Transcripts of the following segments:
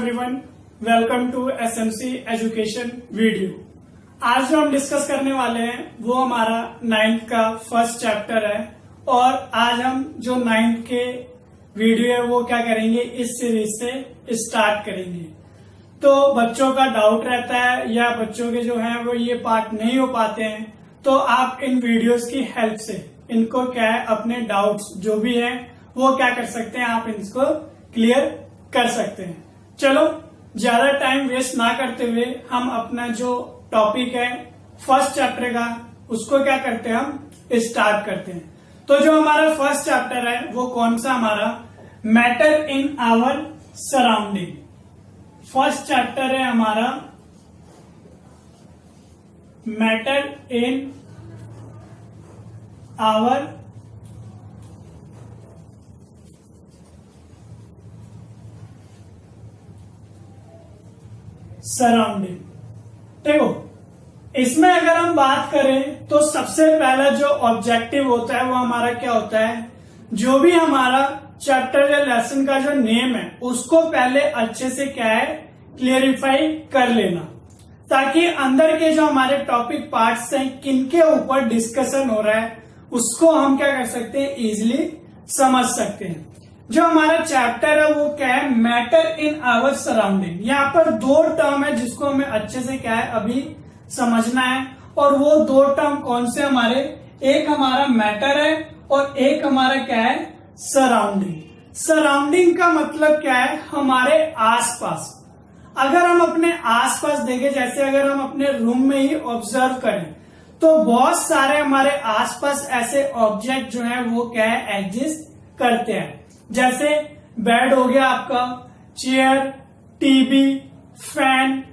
Everyone, welcome to SMC education video. आज जो हम डिस्कस करने वाले हैं वो हमारा 9th का फर्स्ट चैप्टर है और आज हम जो 9th के वीडियो है वो क्या करेंगे, इस सीरीज से स्टार्ट करेंगे। तो बच्चों का डाउट रहता है या बच्चों के जो हैं वो ये पार्ट नहीं हो पाते हैं, तो आप इन वीडियोस की हेल्प से इनको क्या है अपने डाउट्स जो भी हैं वो क्या कर सकते हैं, आप इनको क्लियर कर सकते हैं। चलो ज्यादा टाइम वेस्ट ना करते हुए हम अपना जो टॉपिक है फर्स्ट चैप्टर का उसको क्या करते हैं, हम स्टार्ट करते हैं। तो जो हमारा फर्स्ट चैप्टर है वो कौन सा हमारा, matter in our surrounding. First chapter है हमारा मैटर इन आवर सराउंडिंग। देखो इसमें अगर हम बात करें तो सबसे पहला जो ऑब्जेक्टिव होता है वो हमारा क्या होता है, जो भी हमारा चैप्टर या लेसन का जो नेम है उसको पहले अच्छे से क्या है क्लियरिफाई कर लेना, ताकि अंदर के जो हमारे टॉपिक पार्ट्स हैं किनके ऊपर डिस्कशन हो रहा है उसको हम क्या कर सकते हैं, इजिली समझ सकते हैं। जो हमारा चैप्टर है वो क्या है, मैटर इन आवर सराउंडिंग। यहाँ पर दो टर्म है जिसको हमें अच्छे से क्या है अभी समझना है, और वो दो टर्म कौन से हमारे, एक हमारा मैटर है और एक हमारा क्या है सराउंडिंग। सराउंडिंग का मतलब क्या है, हमारे आसपास। अगर हम अपने आसपास देखें, जैसे अगर हम अपने रूम में ही ऑब्जर्व करें तो बहुत सारे हमारे आसपास ऐसे ऑब्जेक्ट जो है वो क्या है एग्जिस्ट करते हैं। जैसे बेड हो गया आपका, chair, TV, fan,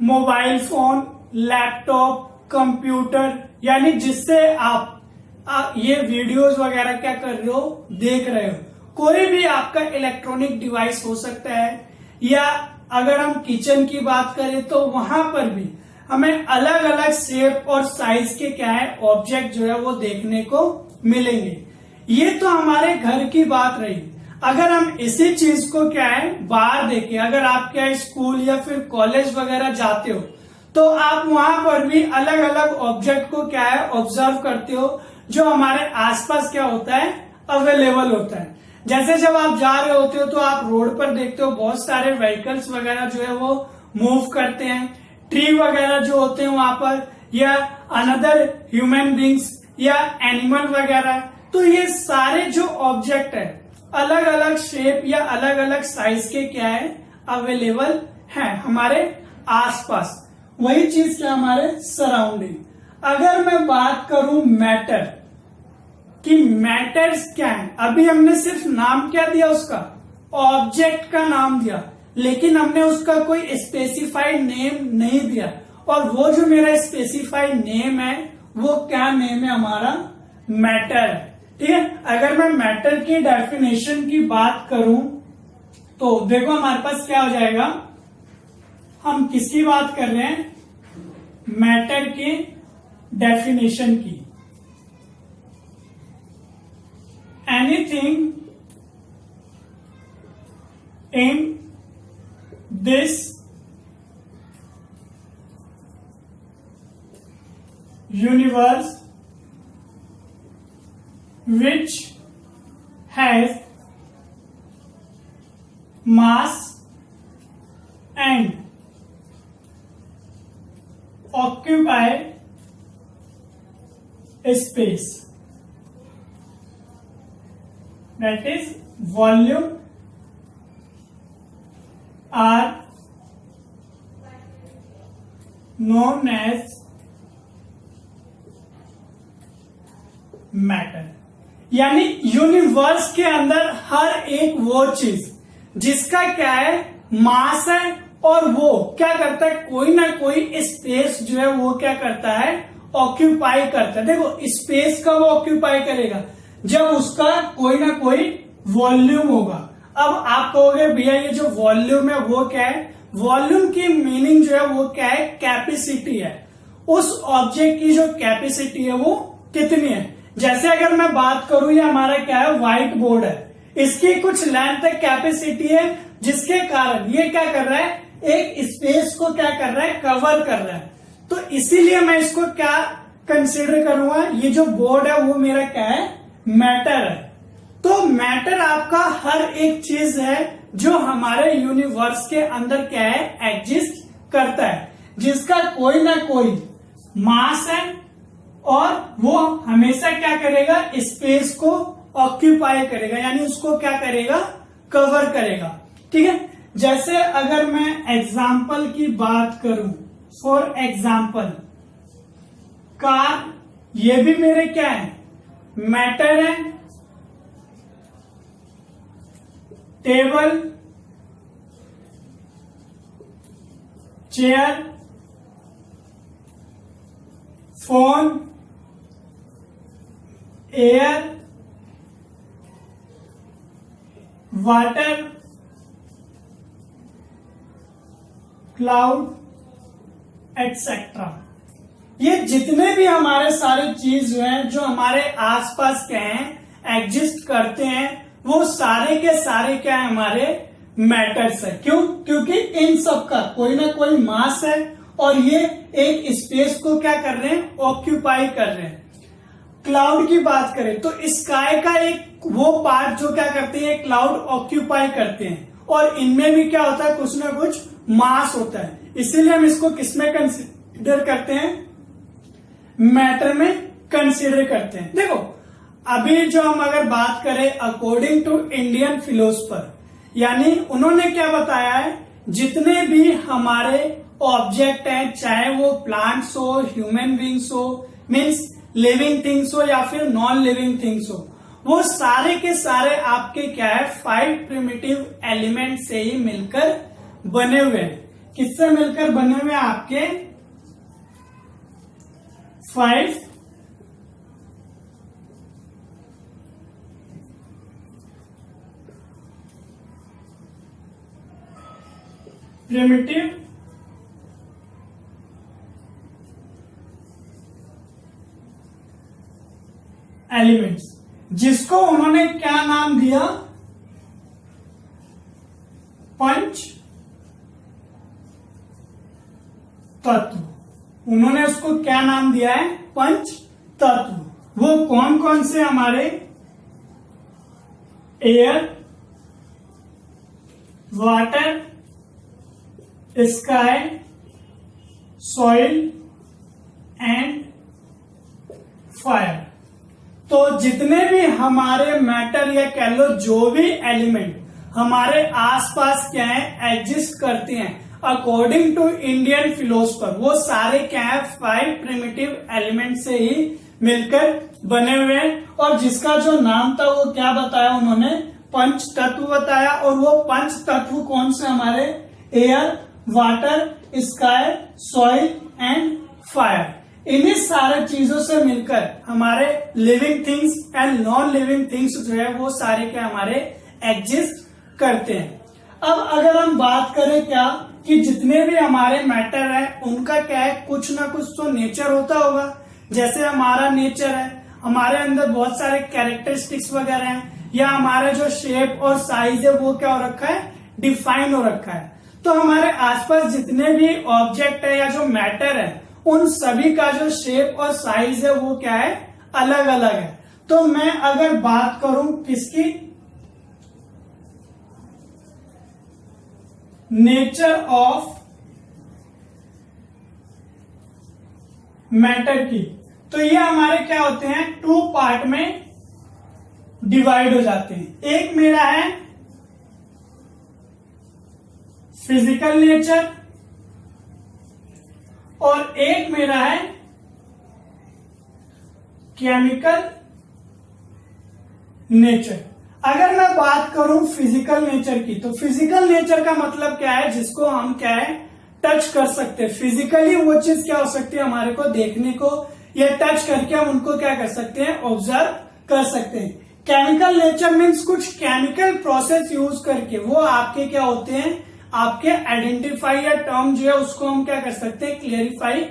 mobile phone, laptop, computer, यानी जिससे आप ये वीडियोस वगैरह क्या कर रहे हो, देख रहे हो। कोई भी आपका इलेक्ट्रॉनिक डिवाइस हो सकता है, या अगर हम किचन की बात करें तो वहां पर भी हमें अलग अलग शेप और साइज के क्या है ऑब्जेक्ट जो है वो देखने को मिलेंगे। ये तो हमारे घर की बात रही। अगर हम इसी चीज को क्या है बाहर देखें, अगर आप क्या स्कूल या फिर कॉलेज वगैरह जाते हो तो आप वहां पर भी अलग अलग ऑब्जेक्ट को क्या है ऑब्जर्व करते हो, जो हमारे आसपास क्या होता है अवेलेबल होता है। जैसे जब आप जा रहे होते हो तो आप रोड पर देखते हो बहुत सारे व्हीकल्स वगैरह जो है वो मूव करते हैं, ट्री वगैरह जो होते हैं वहां पर, या अनदर ह्यूमन बींग्स या एनिमल वगैरह। तो ये सारे जो ऑब्जेक्ट है अलग अलग शेप या अलग अलग साइज के क्या है अवेलेबल हैं हमारे आसपास। वही चीज क्या हमारे सराउंडिंग। अगर मैं बात करूं मैटर कि मैटर्स क्या है, अभी हमने सिर्फ नाम क्या दिया उसका, ऑब्जेक्ट का नाम दिया, लेकिन हमने उसका कोई स्पेसिफाइड नेम नहीं दिया। और वो जो मेरा स्पेसिफाइड नेम है वो क्या नेम है हमारा, मैटर है। ठीक है, अगर मैं मैटर की डेफिनेशन की बात करूं तो देखो हमारे पास क्या हो जाएगा, हम किसकी बात कर रहे हैं, मैटर की डेफिनेशन की। Anything in this universe which has mass and occupy space, that is volume, are known as matter. यानी यूनिवर्स के अंदर हर एक वो चीज जिसका क्या है मास है और वो क्या करता है, कोई ना कोई स्पेस जो है वो क्या करता है ऑक्यूपाई करता है। देखो स्पेस का वो ऑक्यूपाई करेगा जब उसका कोई ना कोई वॉल्यूम होगा। अब आप कहोगे भैया ये जो वॉल्यूम है वो क्या है, वॉल्यूम की मीनिंग जो है वो क्या है, कैपेसिटी है। उस ऑब्जेक्ट की जो कैपेसिटी है वो कितनी है। जैसे अगर मैं बात करूं, ये हमारा क्या है व्हाइट बोर्ड है, इसकी कुछ लेंथ तक कैपेसिटी है, जिसके कारण ये क्या कर रहा है, एक स्पेस को क्या कर रहा है, कवर कर रहा है। तो इसीलिए मैं इसको क्या कंसिडर करूंगा, ये जो बोर्ड है वो मेरा क्या है, मैटर है। तो मैटर आपका हर एक चीज है जो हमारे यूनिवर्स के अंदर क्या है, एग्जिस्ट करता है, जिसका कोई ना कोई मास है और वो हमेशा क्या करेगा, स्पेस को ऑक्यूपाई करेगा, यानी उसको क्या करेगा, कवर करेगा। ठीक है, जैसे अगर मैं एग्जाम्पल की बात करूं, फॉर एग्जाम्पल कार, ये भी मेरे क्या है, मैटर है। Table, chair, phone, air, water, cloud, etcetera. ये जितने भी हमारे सारे चीज हैं जो हमारे आसपास क्या हैं, एग्जिस्ट करते हैं, वो सारे के सारे क्या है, हमारे मैटर्स है। क्यों? क्योंकि इन सब का कोई ना कोई मास है और ये एक स्पेस को क्या कर रहे हैं, ऑक्यूपाई कर रहे हैं। क्लाउड की बात करें तो स्काई का एक वो पार्ट जो क्या करते हैं, क्लाउड ऑक्यूपाई करते हैं, और इनमें भी क्या होता है, कुछ ना कुछ मास होता है। इसीलिए हम इसको किसमें कंसीडर करते हैं, मैटर में कंसीडर करते हैं। देखो अभी जो हम अगर बात करें अकॉर्डिंग टू इंडियन फिलोसफर, यानी उन्होंने क्या बताया है, जितने भी हमारे ऑब्जेक्ट हैं, चाहे वो प्लांट्स हो, ह्यूमन बींग्स हो, मीन्स लिविंग थिंग्स हो या फिर नॉन लिविंग थिंग्स हो, वो सारे के सारे आपके क्या है, 5 प्रिमिटिव एलिमेंट से ही मिलकर बने हुए हैं। किससे मिलकर बने हुए हैं, आपके 5 प्रिमिटिव एलिमेंट्स, जिसको उन्होंने क्या नाम दिया, पंच तत्व। उन्होंने उसको क्या नाम दिया है, पंच तत्व। वो कौन कौन से हमारे, air, water, sky, soil and fire. तो जितने भी हमारे मैटर या कह लो जो भी एलिमेंट हमारे आसपास क्या है, एग्जिस्ट करते हैं अकॉर्डिंग टू इंडियन फिलोसफर, वो सारे क्या है, 5 प्रिमिटिव एलिमेंट से ही मिलकर बने हुए हैं। और जिसका जो नाम था वो क्या बताया उन्होंने, पंच तत्व बताया। और वो पंच तत्व कौन से हमारे, air, water, sky, soil and fire. इन्हीं सारे चीजों से मिलकर हमारे living things and non living things जो है वो सारे क्या हमारे एग्जिस्ट करते हैं। अब अगर हम बात करें क्या कि जितने भी हमारे मैटर है उनका क्या है, कुछ ना कुछ तो नेचर होता होगा। जैसे हमारा नेचर है, हमारे अंदर बहुत सारे कैरेक्टरिस्टिक्स वगैरह हैं, या हमारा जो शेप और साइज है वो क्या हो रखा है, डिफाइन हो रखा है। तो हमारे आसपास जितने भी ऑब्जेक्ट है या जो मैटर है उन सभी का जो शेप और साइज है वो क्या है, अलग अलग है। तो मैं अगर बात करूं किसकी, नेचर ऑफ मैटर की, तो ये हमारे क्या होते हैं, 2 पार्ट में डिवाइड हो जाते हैं। एक मेरा है फिजिकल नेचर और एक मेरा है केमिकल नेचर। अगर मैं बात करूं फिजिकल नेचर की, तो फिजिकल नेचर का मतलब क्या है, जिसको हम क्या है, टच कर सकते हैं। फिजिकली वो चीज क्या हो सकती है, हमारे को देखने को या टच करके हम उनको क्या कर सकते हैं, ऑब्जर्व कर सकते हैं। केमिकल नेचर मीन्स कुछ केमिकल प्रोसेस यूज करके वो आपके क्या होते हैं, आपके आइडेंटिफाई या टर्म जो है उसको हम क्या कर सकते हैं, क्लियरिफाई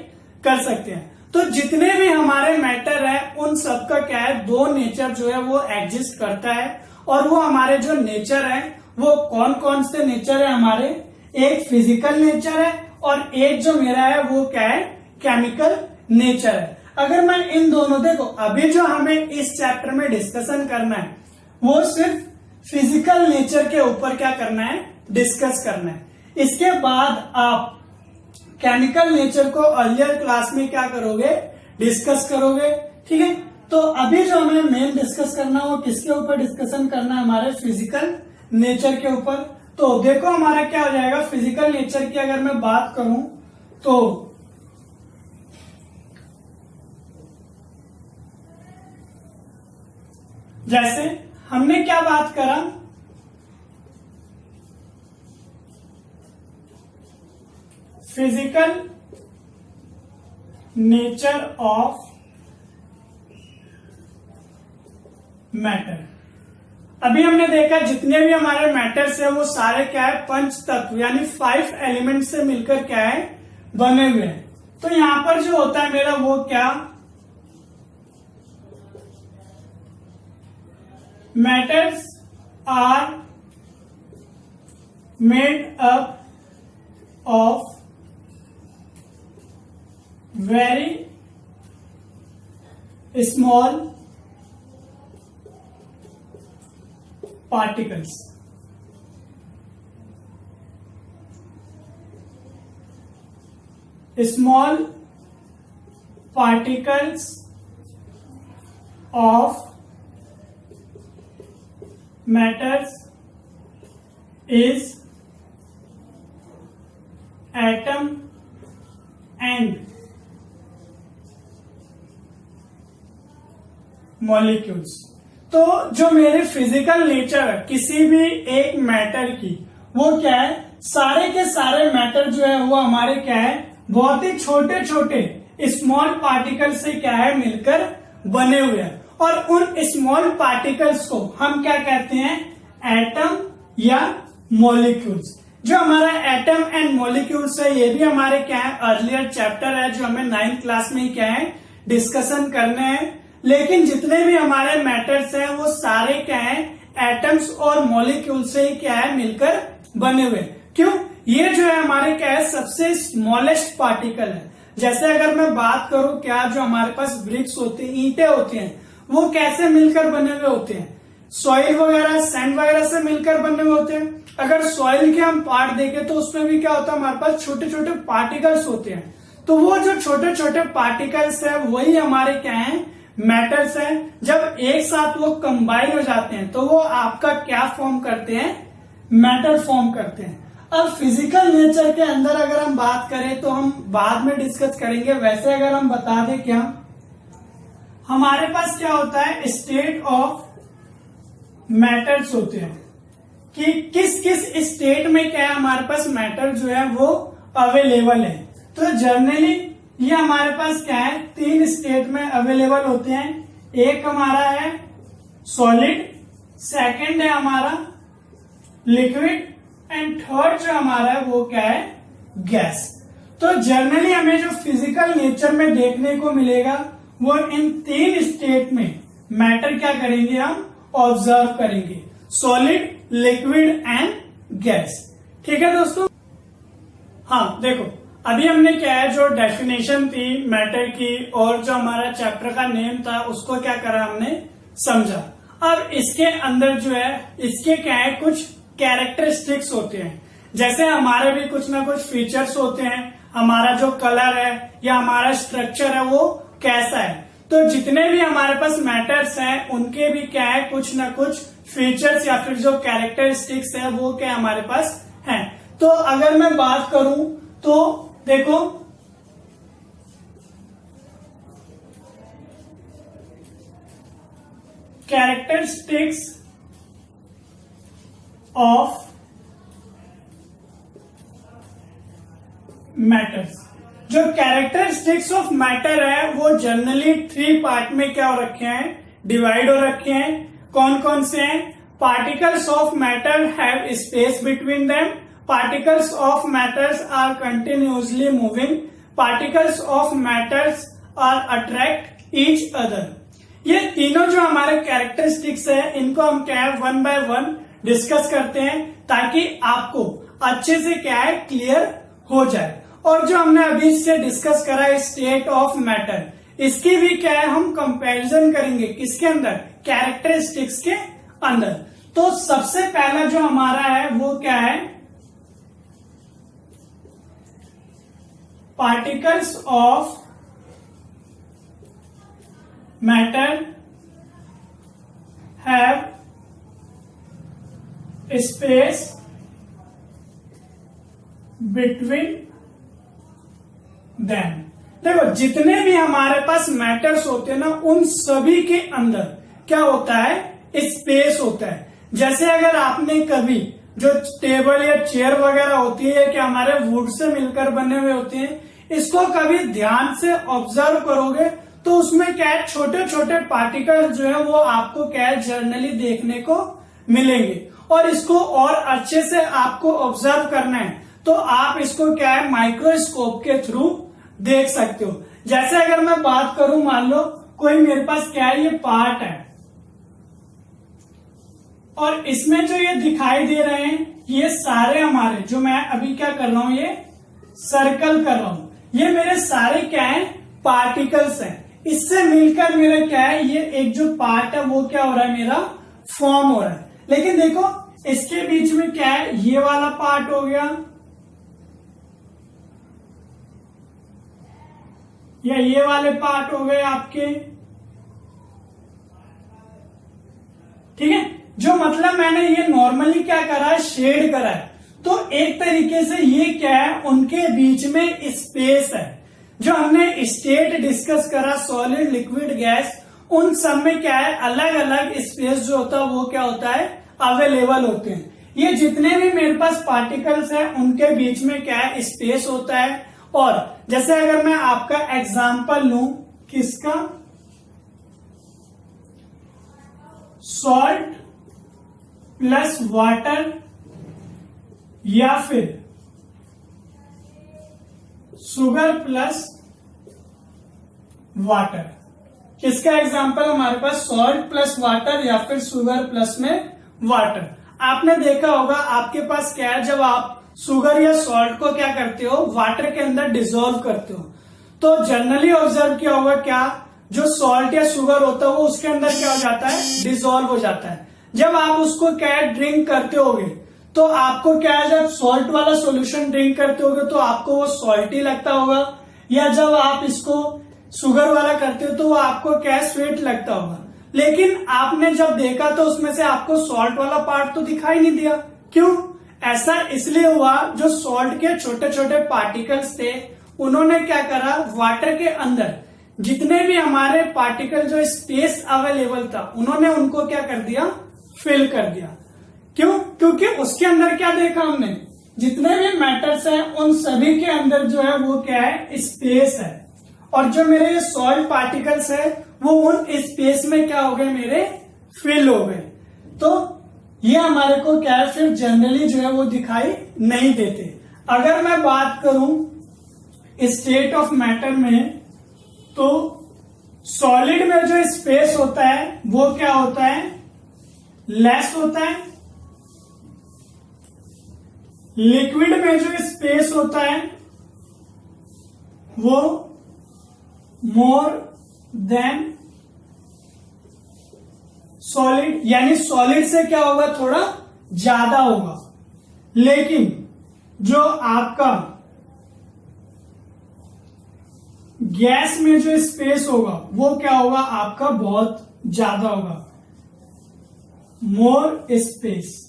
कर सकते हैं। तो जितने भी हमारे मैटर है उन सबका क्या है, 2 नेचर जो है वो एग्जिस्ट करता है। और वो हमारे जो नेचर है वो कौन कौन से नेचर है हमारे, एक फिजिकल नेचर है और एक जो मेरा है वो क्या है, केमिकल नेचर है। अगर मैं इन दोनों, देखो अभी जो हमें इस चैप्टर में डिस्कशन करना है वो सिर्फ फिजिकल नेचर के ऊपर क्या करना है, डिस्कस करना है। इसके बाद आप केमिकल नेचर को अर्लियर क्लास में क्या करोगे, डिस्कस करोगे, ठीक है। तो अभी जो हमें मेन डिस्कस करना है वो किसके ऊपर डिस्कशन करना है, हमारे फिजिकल नेचर के ऊपर। तो देखो हमारा क्या हो जाएगा, फिजिकल नेचर की अगर मैं बात करूं तो जैसे हमने क्या बात करा, फिजिकल नेचर ऑफ मैटर। अभी हमने देखा जितने भी हमारे मैटर्स है वो सारे क्या है, पंच तत्व यानी 5 एलिमेंट से मिलकर क्या है, बने हुए हैं। तो यहां पर जो होता है मेरा वो क्या, matters are made up of very small particles. Small particles of matters is atom and molecules. तो जो मेरे फिजिकल नेचर है किसी भी एक मैटर की, वो क्या है, सारे के सारे मैटर जो है वो हमारे क्या है, बहुत ही छोटे छोटे स्मॉल पार्टिकल से क्या है, मिलकर बने हुए हैं। और उन स्मॉल पार्टिकल्स को हम क्या कहते हैं, एटम या मॉलिक्यूल्स। जो हमारा एटम एंड मॉलिक्यूल्स है ये भी हमारे क्या है, अर्लियर चैप्टर है जो हमें 9th क्लास में ही क्या है, डिस्कशन करने हैं। लेकिन जितने भी हमारे मैटर्स हैं वो सारे क्या हैं, एटम्स और मॉलिक्यूल से ही क्या है, मिलकर बने हुए। क्यों, ये जो है हमारे क्या है, सबसे स्मॉलेस्ट पार्टिकल है। जैसे अगर मैं बात करूं क्या, जो हमारे पास ब्रिक्स होते हैं, ईंटें होती हैं, वो कैसे मिलकर बने हुए होते हैं, सॉइल वगैरह सैंड वगैरह से मिलकर बने हुए होते हैं। अगर सॉइल के हम पार्ट देखें तो उसमें भी क्या होता है, हमारे पास छोटे छोटे पार्टिकल्स होते हैं। तो वो जो छोटे छोटे पार्टिकल्स है वही हमारे क्या है, मैटर्स है। जब एक साथ वो कंबाइन हो जाते हैं तो वो आपका क्या फॉर्म करते हैं, मैटर फॉर्म करते हैं। अब फिजिकल नेचर के अंदर अगर हम बात करें तो हम बाद में डिस्कस करेंगे। वैसे अगर हम बता दें क्या, हमारे पास क्या होता है, स्टेट ऑफ मैटर्स होते हैं कि किस किस स्टेट में क्या है हमारे पास मैटर जो है वो अवेलेबल है। तो जनरली ये हमारे पास क्या है, 3 स्टेट में अवेलेबल होते हैं। एक हमारा है सॉलिड, सेकंड है हमारा लिक्विड एंड थर्ड जो हमारा है वो क्या है, गैस। तो जनरली हमें जो फिजिकल नेचर में देखने को मिलेगा वो इन 3 स्टेट में मैटर क्या करेंगे, हम ऑब्जर्व करेंगे, सॉलिड, लिक्विड एंड गैस। ठीक है दोस्तों। हाँ देखो, अभी हमने क्या है, जो डेफिनेशन थी मैटर की और जो हमारा चैप्टर का नेम था उसको क्या करा, हमने समझा। अब इसके अंदर जो है, इसके क्या है, कुछ कैरेक्टरिस्टिक्स होते हैं। जैसे हमारे भी कुछ ना कुछ फीचर्स होते हैं, हमारा जो कलर है या हमारा स्ट्रक्चर है वो कैसा है। तो जितने भी हमारे पास मैटर्स हैं उनके भी क्या है, कुछ ना कुछ फीचर्स या फिर जो कैरेक्टरिस्टिक्स है वो क्या हमारे पास है। तो अगर मैं बात करूं तो देखो, कैरेक्टरिस्टिक्स ऑफ मैटर्स। जो कैरेक्टरिस्टिक्स ऑफ मैटर है वो जनरली 3 पार्ट में क्या हो रखे हैं, डिवाइड हो रखे हैं। कौन कौन से हैं, particles of matter have space between them, particles of matters are continuously moving, particles of matters are attract each other। ये तीनों जो हमारे कैरेक्टरिस्टिक्स है इनको हम क्या है वन बाय वन डिस्कस करते हैं ताकि आपको अच्छे से क्या है क्लियर हो जाए। और जो हमने अभी से डिस्कस करा है स्टेट ऑफ मैटर, इसकी भी क्या है हम कंपैरिजन करेंगे किसके अंदर, कैरेक्टरिस्टिक्स के अंदर। तो सबसे पहला जो हमारा है वो क्या है, particles of matter have space between them. देखो जितने भी हमारे पास मैटर्स होते हैं ना उन सभी के अंदर क्या होता है, स्पेस होता है। जैसे अगर आपने कभी जो टेबल या चेयर वगैरह होती है कि हमारे वुड से मिलकर बने हुए होते हैं, इसको कभी ध्यान से ऑब्जर्व करोगे तो उसमें क्या है छोटे छोटे पार्टिकल्स जो है वो आपको क्या है जर्नली देखने को मिलेंगे। और इसको और अच्छे से आपको ऑब्जर्व करना है तो आप इसको क्या है माइक्रोस्कोप के थ्रू देख सकते हो। जैसे अगर मैं बात करूं, मान लो कोई मेरे पास क्या है ये पार्ट है और इसमें जो ये दिखाई दे रहे हैं ये सारे हमारे, जो मैं अभी क्या कर रहा हूं ये सर्कल कर रहा हूं, ये मेरे सारे क्या है पार्टिकल्स हैं। इससे मिलकर मेरा क्या है ये एक जो पार्ट है वो क्या हो रहा है मेरा फॉर्म हो रहा है। लेकिन देखो इसके बीच में क्या है, ये वाला पार्ट हो गया या ये वाले पार्ट हो गए आपके, ठीक है। जो मतलब मैंने ये नॉर्मली क्या करा है शेड करा है, तो एक तरीके से ये क्या है उनके बीच में स्पेस है। जो हमने स्टेट डिस्कस करा सॉलिड लिक्विड गैस, उन सब में क्या है अलग अलग स्पेस जो होता है वो क्या होता है अवेलेबल होते हैं। ये जितने भी मेरे पास पार्टिकल्स हैं उनके बीच में क्या है स्पेस होता है। और जैसे अगर मैं आपका एग्जांपल लूं किसका, सॉल्ट प्लस वाटर या फिर शुगर प्लस वाटर, किसका एग्जांपल हमारे पास सॉल्ट प्लस वाटर या फिर शुगर प्लस में वाटर। आपने देखा होगा आपके पास क्या है, जब आप शुगर या सॉल्ट को क्या करते हो वाटर के अंदर डिसॉल्व करते हो तो जनरली ऑब्जर्व किया होगा क्या जो सॉल्ट या शुगर होता है वो उसके अंदर क्या हो जाता है डिसॉल्व हो जाता है। जब आप उसको क्या ड्रिंक करते होगे तो आपको क्या है, जब सॉल्ट वाला सॉल्यूशन ड्रिंक करते होगे तो आपको वो सॉल्टी लगता होगा, या जब आप इसको शुगर वाला करते हो तो वो आपको क्या स्वीट लगता होगा। लेकिन आपने जब देखा तो उसमें से आपको सॉल्ट वाला पार्ट तो दिखाई नहीं दिया। क्यों? ऐसा इसलिए हुआ जो सॉल्ट के छोटे छोटे पार्टिकल्स थे उन्होंने क्या करा, वाटर के अंदर जितने भी हमारे पार्टिकल जो स्पेस अवेलेबल था उन्होंने उनको क्या कर दिया, फिल कर दिया। क्यों? क्योंकि उसके अंदर क्या देखा हमने, जितने भी मैटर्स हैं उन सभी के अंदर जो है वो क्या है स्पेस है। और जो मेरे ये सॉल्ट पार्टिकल्स है वो उन स्पेस में क्या हो गए मेरे फिल हो गए। तो ये हमारे को क्या है फिर जनरली जो है वो दिखाई नहीं देते। अगर मैं बात करूं स्टेट ऑफ मैटर में तो सॉलिड में जो स्पेस होता है वो क्या होता है, लेस होता है। लिक्विड में जो स्पेस होता है वो मोर देन सॉलिड, यानी सॉलिड से क्या होगा थोड़ा ज्यादा होगा। लेकिन जो आपका गैस में जो स्पेस होगा वो क्या होगा आपका बहुत ज्यादा होगा, मोर स्पेस।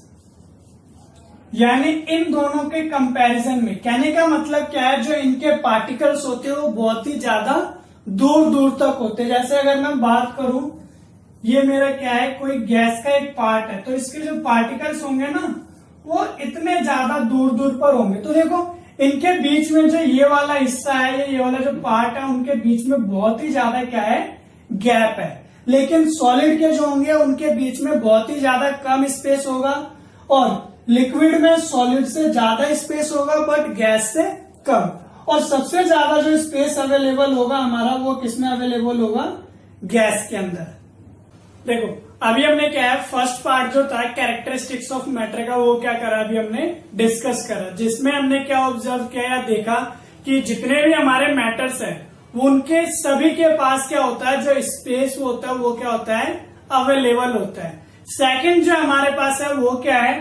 यानी इन दोनों के कंपैरिजन में कहने का मतलब क्या है, जो इनके पार्टिकल्स होते हैं वो बहुत ही ज्यादा दूर दूर तक होते हैं। जैसे अगर मैं बात करूं ये मेरा क्या है कोई गैस का एक पार्ट है तो इसके जो पार्टिकल्स होंगे ना वो इतने ज्यादा दूर दूर पर होंगे। तो देखो इनके बीच में जो ये वाला हिस्सा है, ये वाला जो पार्ट है उनके बीच में बहुत ही ज्यादा क्या है गैप है। लेकिन सॉलिड के जो होंगे उनके बीच में बहुत ही ज्यादा कम स्पेस होगा और लिक्विड में सॉलिड से ज्यादा स्पेस होगा बट गैस से कम। और सबसे ज्यादा जो स्पेस अवेलेबल होगा हमारा वो किसमें अवेलेबल होगा, गैस के अंदर। देखो अभी हमने क्या है, फर्स्ट पार्ट जो था कैरेक्टरिस्टिक्स ऑफ मैटर का, वो क्या करा अभी हमने डिस्कस करा, जिसमें हमने क्या ऑब्जर्व किया या देखा कि जितने भी हमारे मैटर्स हैं उनके सभी के पास क्या होता है, जो स्पेस होता है वो क्या होता है, अवेलेबल होता है। सेकंड जो हमारे पास है वो क्या है,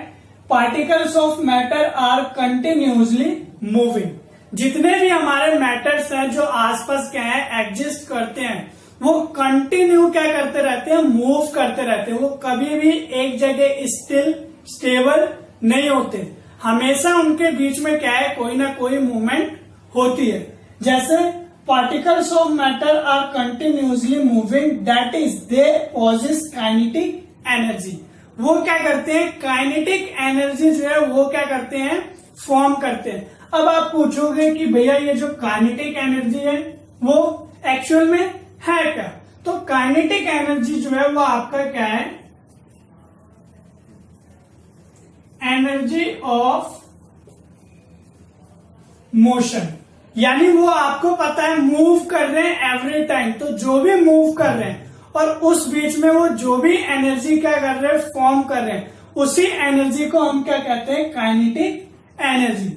particles of matter are continuously moving. जितने भी हमारे मैटर्स हैं जो आसपास क्या है एग्जिस्ट करते हैं, वो कंटिन्यू क्या करते रहते हैं, मूव करते रहते हैं। वो कभी भी एक जगह स्टेबल नहीं होते, हमेशा उनके बीच में क्या है, कोई ना कोई मूवमेंट होती है। जैसे particles of matter are continuously moving, that is they possess kinetic energy. वो क्या करते हैं, काइनेटिक एनर्जी जो है वो क्या करते हैं, फॉर्म करते हैं। अब आप पूछोगे कि भैया ये जो काइनेटिक एनर्जी है वो एक्चुअल में है क्या, तो काइनेटिक एनर्जी जो है वो आपका क्या है, एनर्जी ऑफ मोशन, यानी वो आपको पता है मूव कर रहे हैं एवरी टाइम, तो जो भी मूव कर रहे हैं और उस बीच में वो जो भी एनर्जी क्या कर रहे हैं, फॉर्म कर रहे हैं, उसी एनर्जी को हम क्या कहते हैं, kinetic energy.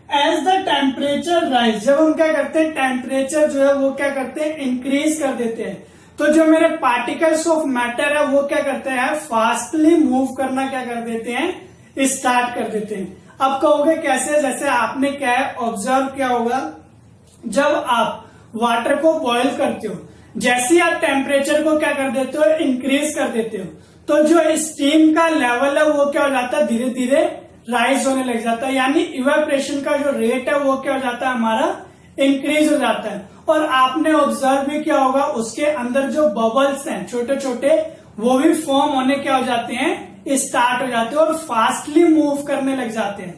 As the temperature rise, जब हम क्या करते हैं, टेम्परेचर जो है वो क्या करते हैं, इंक्रीज कर देते हैं, तो जो मेरे पार्टिकल्स ऑफ मैटर है वो क्या करते हैं, फास्टली मूव करना क्या कर देते हैं, स्टार्ट कर देते हैं। अब कहोगे कैसे, जैसे आपने क्या है ऑब्जर्व किया होगा, जब आप वाटर को बॉईल करते हो, जैसे ही आप टेम्परेचर को क्या कर देते हो, इंक्रीज कर देते हो, तो जो स्टीम का लेवल है वो क्या हो जाता है, धीरे धीरे राइज होने लग जाता है, यानी इवेपोरेशन का जो रेट है वो क्या हो जाता है, हमारा इंक्रीज हो जाता है। और आपने ऑब्जर्व भी किया होगा उसके अंदर जो बबल्स हैं छोटे छोटे, वो भी फॉर्म होने क्या हो जाते हैं, स्टार्ट हो जाते हैं और फास्टली मूव करने लग जाते हैं।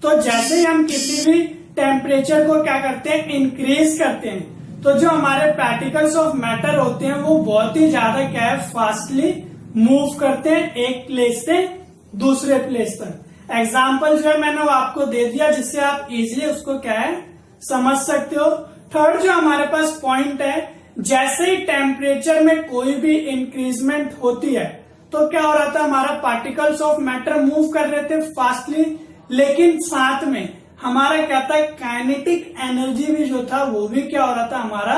तो जैसे ही हम किसी भी टेम्परेचर को क्या करते हैं, इंक्रीज करते हैं, तो जो हमारे पार्टिकल्स ऑफ मैटर होते हैं वो बहुत ही ज्यादा क्या है, फास्टली मूव करते हैं एक प्लेस से दूसरे प्लेस पर। एग्जाम्पल जो है मैंने वो आपको दे दिया, जिससे आप इजिली उसको क्या है समझ सकते हो। थर्ड जो हमारे पास पॉइंट है, जैसे ही टेम्परेचर में कोई भी इंक्रीजमेंट होती है तो क्या हो रहा था, हमारा पार्टिकल्स ऑफ मैटर मूव कर रहे थे फास्टली, लेकिन साथ में हमारा क्या था, काइनेटिक एनर्जी भी जो था वो भी क्या हो रहा था, हमारा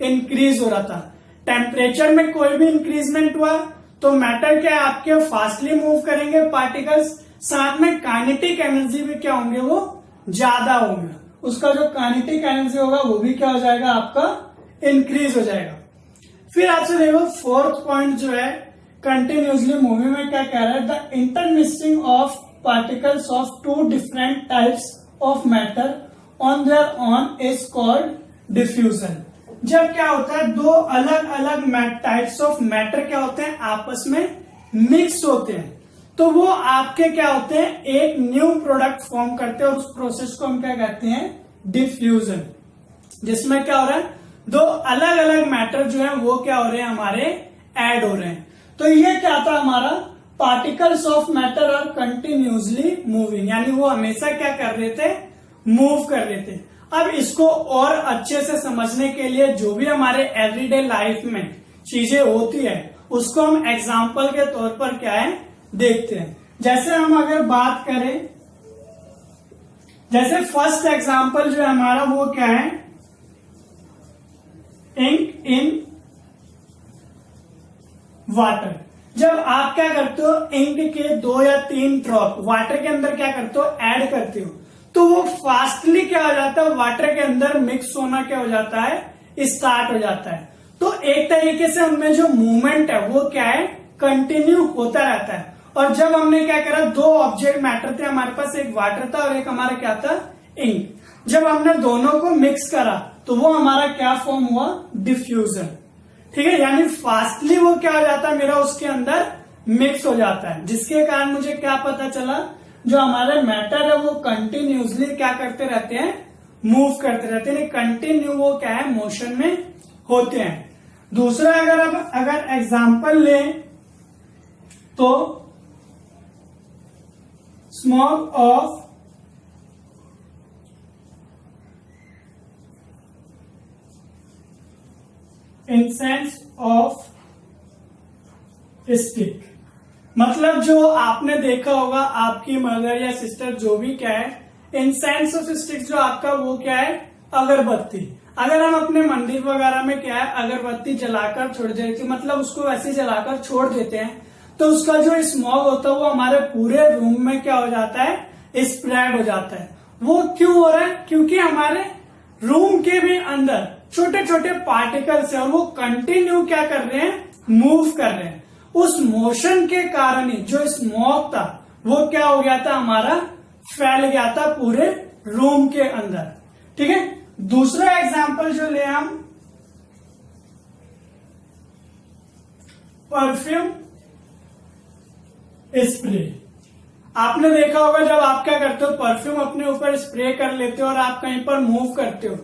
इंक्रीज हो रहा था। टेम्परेचर में कोई भी इंक्रीजमेंट हुआ तो मैटर क्या है, आपके फास्टली मूव करेंगे पार्टिकल्स, साथ में काइनेटिक एनर्जी भी क्या होंगे, वो ज्यादा होंगे, उसका जो काइनेटिक एनर्जी होगा वो भी क्या हो जाएगा, आपका इंक्रीज हो जाएगा। फिर आपसे देखो फोर्थ पॉइंट जो है, कंटिन्यूसली मूविंग में क्या कह रहा है, the intermixing of particles of two different types of matter on their own is called diffusion. जब क्या होता है, दो अलग अलग टाइप्स ऑफ मैटर क्या होते हैं, आपस में मिक्स होते हैं, तो वो आपके क्या होते हैं, एक न्यू प्रोडक्ट फॉर्म करते हैं और उस प्रोसेस को हम क्या कहते हैं, डिफ्यूजन। जिसमें क्या हो रहा है, दो अलग अलग मैटर जो है वो क्या हो रहे हैं, हमारे ऐड हो रहे हैं। तो ये क्या था, हमारा particles of matter are continuously moving, यानी वो हमेशा क्या कर रहे थे, मूव कर रहे थे। अब इसको और अच्छे से समझने के लिए जो भी हमारे एवरीडे लाइफ में चीजें होती है उसको हम एग्जाम्पल के तौर पर क्या है देखते हैं। जैसे हम अगर बात करें, जैसे फर्स्ट एग्जाम्पल जो है हमारा वो क्या है, इंक इन वाटर। जब आप क्या करते हो, इंक के 2 या 3 ड्रॉप वाटर के अंदर क्या करते हो, ऐड करते हो, तो वो फास्टली क्या हो जाता है, वाटर के अंदर मिक्स होना क्या हो जाता है, स्टार्ट हो जाता है। तो एक तरीके से उनमें जो मूवमेंट है वो क्या है, कंटिन्यू होता रहता है। और जब हमने क्या करा, 2 ऑब्जेक्ट मैटर थे हमारे पास, एक वाटर था और एक हमारा क्या था, इंक। जब हमने दोनों को मिक्स करा तो वो हमारा क्या फॉर्म हुआ, डिफ्यूजन। ठीक है, यानी फास्टली वो क्या हो जाता है, मेरा उसके अंदर मिक्स हो जाता है, जिसके कारण मुझे क्या पता चला, जो हमारे मैटर है वो कंटिन्यूसली क्या करते रहते हैं, मूव करते रहते हैं, कंटिन्यू वो क्या है, मोशन में होते हैं। दूसरा अगर एग्जाम्पल लें तो smog of incense of stick, मतलब जो आपने देखा होगा आपकी मदर या सिस्टर जो भी क्या है, इंसेंस ऑफ स्टिक जो आपका वो क्या है, अगरबत्ती। अगर हम अपने मंदिर वगैरह में क्या है अगरबत्ती जलाकर छोड़ देते, मतलब उसको वैसे जलाकर छोड़ देते हैं, तो उसका जो स्मॉग होता है वो हमारे पूरे रूम में क्या हो जाता है, स्प्रेड हो जाता है। वो क्यों हो रहा है, क्योंकि हमारे रूम के भी अंदर छोटे छोटे पार्टिकल्स है और वो कंटिन्यू क्या कर रहे हैं, मूव कर रहे हैं। उस मोशन के कारण ही जो स्मोक था वो क्या हो गया था, हमारा फैल गया था पूरे रूम के अंदर। ठीक है, दूसरा एग्जांपल जो ले हम, परफ्यूम स्प्रे। आपने देखा होगा जब आप क्या करते हो, परफ्यूम अपने ऊपर स्प्रे कर लेते हो और आप कहीं पर मूव करते हो,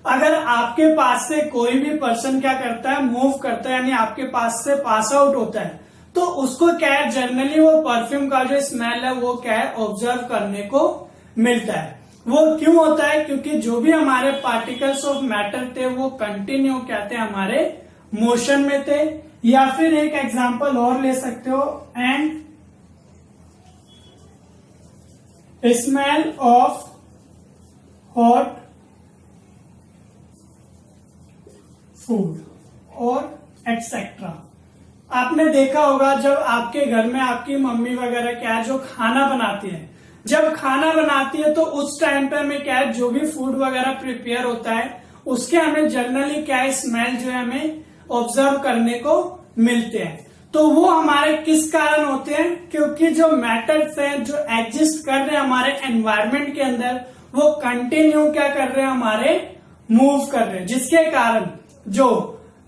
अगर आपके पास से कोई भी पर्सन क्या करता है, मूव करता है, यानी आपके पास से पास आउट होता है, तो उसको क्या है, जनरली वो परफ्यूम का जो स्मेल है वो क्या है, ऑब्जर्व करने को मिलता है। वो क्यों होता है, क्योंकि जो भी हमारे पार्टिकल्स ऑफ मैटर थे वो कंटिन्यू क्या थे, हमारे मोशन में थे। या फिर एक एग्जांपल और ले सकते हो, and smell of hot food और एक्सेट्रा। आपने देखा होगा जब आपके घर में आपकी मम्मी वगैरह क्या है जो खाना बनाती है, जब खाना बनाती है तो उस टाइम पे हमें क्या है, जो भी फूड वगैरह प्रिपेयर होता है उसके हमें जनरली क्या है, स्मेल जो है हमें ऑब्जर्व करने को मिलते हैं। तो वो हमारे किस कारण होते हैं, क्योंकि जो मैटर्स हैं जो एग्जिस्ट कर रहे हैं हमारे एनवायरमेंट के अंदर वो कंटिन्यू क्या कर रहे हैं, हमारे मूव कर रहे हैं, जिसके कारण जो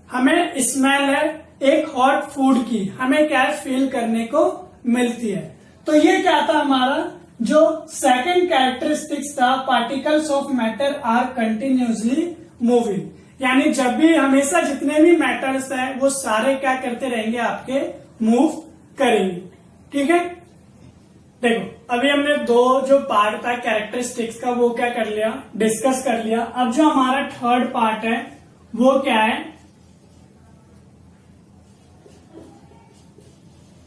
हमें स्मेल है एक हॉट फूड की हमें क्या है, फील करने को मिलती है। तो ये क्या था हमारा जो सेकंड कैरेक्टरिस्टिक्स था, particles of matter are continuously moving, यानी जब भी हमेशा जितने भी मैटर्स हैं वो सारे क्या करते रहेंगे, आपके मूव करेंगे। ठीक है, देखो अभी हमने दो जो पार्ट था कैरेक्टरिस्टिक्स का वो क्या कर लिया, डिस्कस कर लिया। अब जो हमारा थर्ड पार्ट है वो क्या है,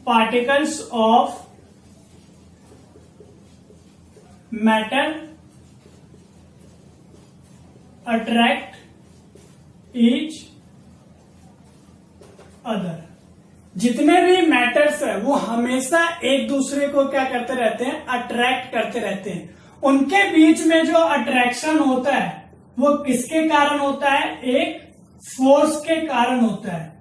particles of matter attract each other. जितने भी मैटर्स है वो हमेशा एक दूसरे को क्या करते रहते हैं, अट्रैक्ट करते रहते हैं। उनके बीच में जो अट्रैक्शन होता है वो किसके कारण होता है, एक फोर्स के कारण होता है।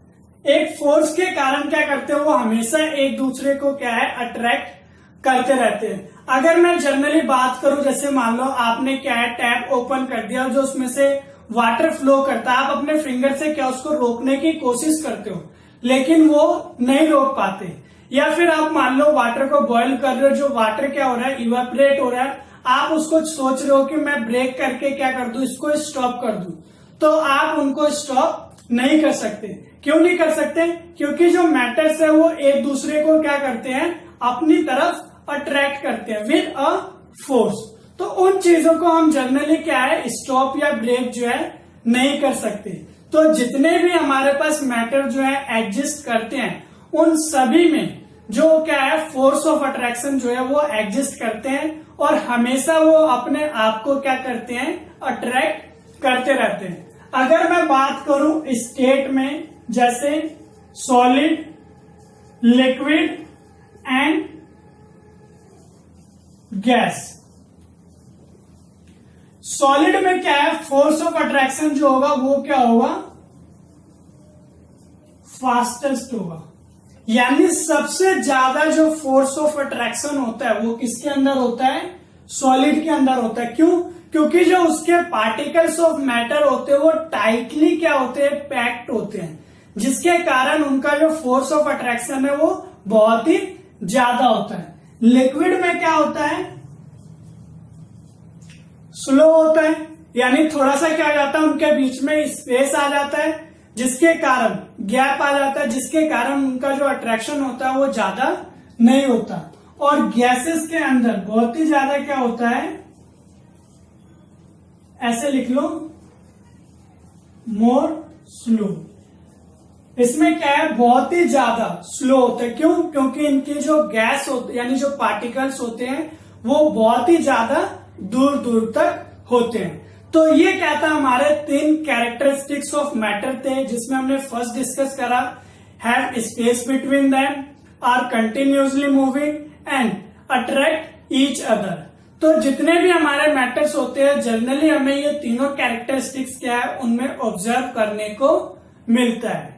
एक फोर्स के कारण क्या करते हैं, वो हमेशा एक दूसरे को क्या है, अट्रैक्ट करते रहते हैं। अगर मैं जनरली बात करूं, जैसे मान लो आपने क्या है, टैप ओपन कर दिया, जो उसमें से वाटर फ्लो करता है, आप अपने फिंगर से क्या उसको रोकने की कोशिश करते हो लेकिन वो नहीं रोक पाते। या फिर आप मान लो वाटर को बॉईल कर रहे हो, जो वाटर क्या हो रहा है, इवापोरेट हो रहा है, आप उसको सोच रहे हो कि मैं ब्रेक करके क्या कर दूं, इसको स्टॉप कर दूं, तो आप उनको स्टॉप नहीं कर सकते। क्यों नहीं कर सकते, क्योंकि जो मैटर्स है वो एक दूसरे को क्या करते हैं, अपनी तरफ अट्रैक्ट करते हैं विद अ फोर्स। तो उन चीजों को हम जनरली क्या है, स्टॉप या ब्रेक जो है नहीं कर सकते। तो जितने भी हमारे पास मैटर जो है एग्जिस्ट करते हैं उन सभी में जो क्या है, फोर्स ऑफ अट्रैक्शन जो है वो एग्जिस्ट करते हैं और हमेशा वो अपने आप को क्या करते हैं, अट्रैक्ट करते रहते हैं। अगर मैं बात करूं स्टेट में, जैसे solid, liquid and gas. Solid में क्या है, फोर्स ऑफ अट्रैक्शन जो होगा वो क्या होगा, फास्टेस्ट होगा। यानी सबसे ज्यादा जो फोर्स ऑफ अट्रैक्शन होता है वो किसके अंदर होता है, सॉलिड के अंदर होता है। क्यों, क्योंकि जो उसके पार्टिकल्स ऑफ मैटर होते हैं वो टाइटली क्या होते हैं, पैक्ड होते हैं, जिसके कारण उनका जो फोर्स ऑफ अट्रैक्शन है वो बहुत ही ज्यादा होता है। लिक्विड में क्या होता है, स्लो होता है, यानी थोड़ा सा क्या हो जाता है, उनके बीच में स्पेस आ जाता है, जिसके कारण गैप आ जाता है, जिसके कारण उनका जो अट्रैक्शन होता है वो ज्यादा नहीं होता। और गैसेस के अंदर बहुत ही ज्यादा क्या होता है, ऐसे लिख लो, मोर स्लो। इसमें क्या है, बहुत ही ज्यादा स्लो होते हैं। क्यों? क्योंकि इनके जो गैस होते यानी जो पार्टिकल्स होते हैं वो बहुत ही ज्यादा दूर दूर तक होते हैं। तो ये क्या था, हमारे 3 कैरेक्टरिस्टिक्स ऑफ मैटर थे, जिसमें हमने फर्स्ट डिस्कस करा have space between them, are continuously moving and attract each other. तो जितने भी हमारे मैटर्स होते हैं जनरली हमें ये तीनों कैरेक्टरिस्टिक्स क्या है उनमें ऑब्जर्व करने को मिलता है।